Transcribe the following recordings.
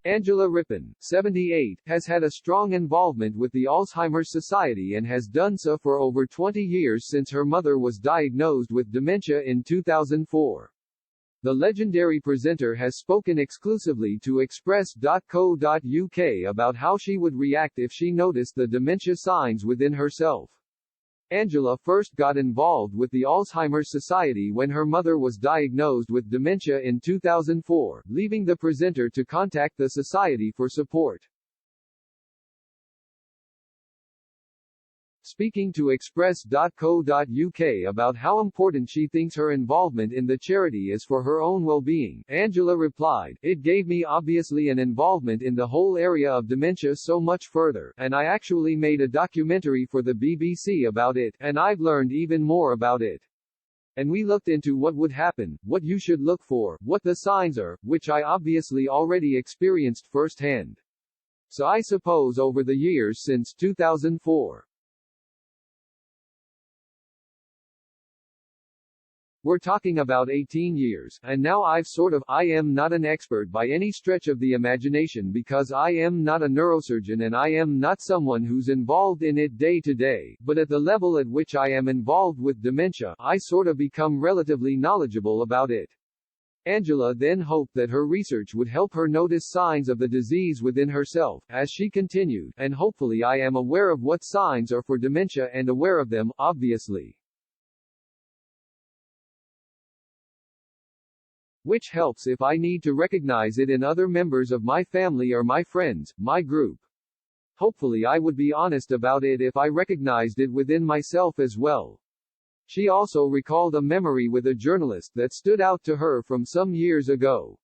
Angela Rippon, 78, has had a strong involvement with the Alzheimer's Society and has done so for over 20 years since her mother was diagnosed with dementia in 2004. The legendary presenter has spoken exclusively to Express.co.uk about how she would react if she noticed the dementia signs within herself. Angela first got involved with the Alzheimer's Society when her mother was diagnosed with dementia in 2004, leaving the presenter to contact the society for support. Speaking to Express.co.uk about how important she thinks her involvement in the charity is for her own well-being, Angela replied, "It gave me obviously an involvement in the whole area of dementia so much further, and I actually made a documentary for the BBC about it, and I've learned even more about it. And we looked into what would happen, what you should look for, what the signs are, which I obviously already experienced firsthand. So I suppose over the years since 2004, we're talking about 18 years, and now I am not an expert by any stretch of the imagination because I am not a neurosurgeon and I am not someone who's involved in it day to day, but at the level at which I am involved with dementia, I become relatively knowledgeable about it." Angela then hoped that her research would help her notice signs of the disease within herself, as she continued, "And hopefully I am aware of what signs are for dementia and aware of them, obviously. Which helps if I need to recognize it in other members of my family or my friends, my group. Hopefully I would be honest about it if I recognized it within myself as well." She also recalled a memory with a journalist that stood out to her from some years ago.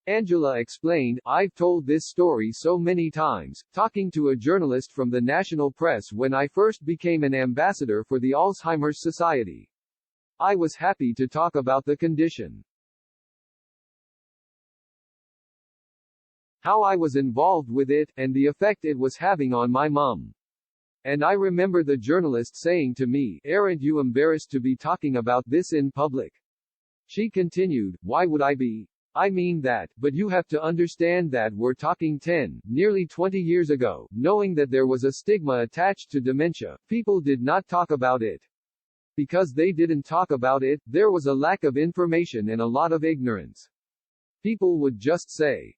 Angela explained, "I've told this story so many times, talking to a journalist from the national press when I first became an ambassador for the Alzheimer's Society. I was happy to talk about the condition, how I was involved with it, and the effect it was having on my mum. And I remember the journalist saying to me, 'Aren't you embarrassed to be talking about this in public?' She continued, 'Why would I be? I mean that, but you have to understand that we're talking 10, nearly 20 years ago, knowing that there was a stigma attached to dementia. People did not talk about it. Because they didn't talk about it, there was a lack of information and a lot of ignorance. People would just say,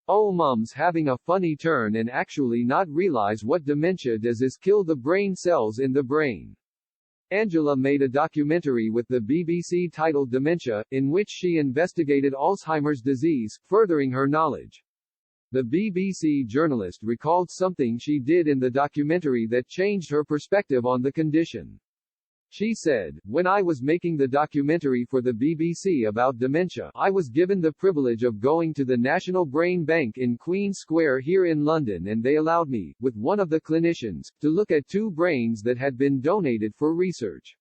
'Oh, mum's having a funny turn,' and actually not realize what dementia does is kill the brain cells in the brain." Angela made a documentary with the BBC titled Dementia, in which she investigated Alzheimer's disease, furthering her knowledge. The BBC journalist recalled something she did in the documentary that changed her perspective on the condition. She said, "When I was making the documentary for the BBC about dementia, I was given the privilege of going to the National Brain Bank in Queen Square here in London, and they allowed me, with one of the clinicians, to look at 2 brains that had been donated for research.